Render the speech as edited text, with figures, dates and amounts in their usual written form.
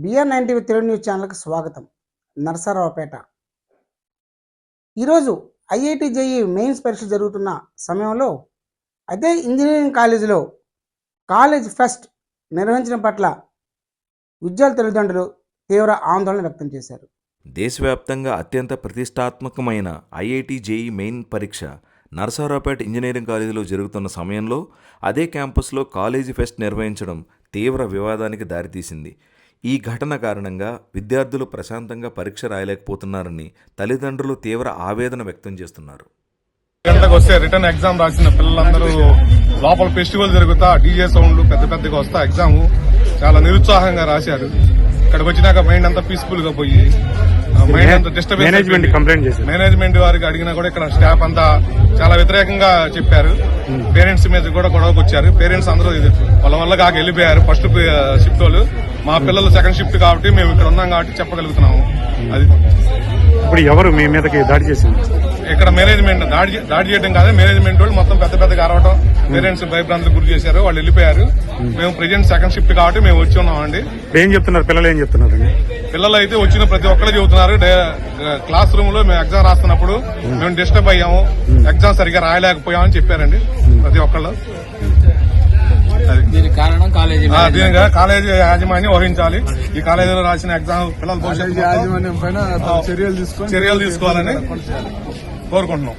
BR9 TV Telugu news ఛానల్కి స్వాగతం. నరసరావుపేట. ఈరోజు IIT JEE మెయిన్స్ పరీక్ష జరుగుతున్న సమయంలో అదే ఇంజనీరింగ్ కాలేజీలో కాలేజ్ ఫెస్ట్ నిర్వహించడం పట్ల విద్యార్థుల తల్లిదండ్రులు తీవ్ర ఆందోళన వ్యక్తం చేశారు. దేశవ్యాప్తంగా అత్యంత ప్రతిష్టాత్మకమైన IIT JEE మెయిన్ పరీక్ష నరసరావుపేట ఇంజనీరింగ్ కాలేజీలో జరుగుతున్న సమయంలో అదే క్యాంపస్లో కాలేజీ ఫెస్ట్ నిర్వహించడం తీవ్ర వివాదానికి దారితీసింది. ఈ ఘటన కారణంగా విద్యార్థులు ప్రశాంతంగా పరీక్ష రాయలేకపోతున్నారని తల్లిదండ్రులు తీవ్ర ఆవేదన వ్యక్తం చేస్తున్నారు. గంటకు వస్తే రిటర్న్ ఎగ్జామ్ రాసిన పిల్లలందరూ లోపల ఫెస్టివల్ జరుగుతా DJ సౌండ్లు పెద్దగా వస్తా ఎగ్జామ్ చాలా నిరుత్సాహంగా రాశారు. ఇక్కడికి వచ్చినాక మైండ్ అంతా పీస్ఫుల్ గా పోయి మైండ్ అంతా డిస్టర్బెన్స్ మేనేజ్మెంట్ వారికి అడిగినా కూడా ఇక్కడ స్టాఫ్ అంతా చాలా వ్యతిరేకంగా చెప్పారు. పేరెంట్స్ మీద కూడా గొడవకు వచ్చారు. పేరెంట్స్ అందరూ వాళ్ళ వల్ల కాక వెళ్ళిపోయారు. ఫస్ట్ షిఫ్ట్ వాళ్ళు, మా పిల్లలు సెకండ్ షిఫ్ట్ కాబట్టి మేము ఇక్కడ ఉన్నాం కాబట్టి చెప్పగలుగుతున్నాము. అది ఇప్పుడు ఎవరు మీ మీదకి దాడి చేసింది? ఇక్కడ మేనేజ్మెంట్ దాడి చేయడం కాదు, మేనేజ్మెంట్ వాళ్ళు మొత్తం పెద్దగా అరవడం, పేరెంట్స్ భయభ్రాంతులకు గురి చేశారు. వాళ్ళు వెళ్ళిపోయారు. మేము ప్రెజెంట్ సెకండ్ షిఫ్ట్ కాబట్టి మేము వచ్చి ఉన్నామండి. ఏం చెప్తున్నారు పిల్లలు? ఏం చెప్తున్నారు? పిల్లలు అయితే వచ్చిన ప్రతి ఒక్కరు చెబుతున్నారు, క్లాస్ రూమ్ లో మేము ఎగ్జామ్ రాస్తున్నప్పుడు మేము డిస్టర్బ్ అయ్యాము, ఎగ్జామ్ సరిగ్గా రాయలేకపోయామని చెప్పారని ప్రతి ఒక్కళ్ళు. దీనికి కాలేజీ యాజమాన్యం వహించాలి. ఈ కాలేజీలో రాసిన ఎగ్జామ్ పిల్లల భవిష్యత్తు యాజమాన్యం పైన చర్యలు తీసుకోవాలని కోరుకుంటున్నాం.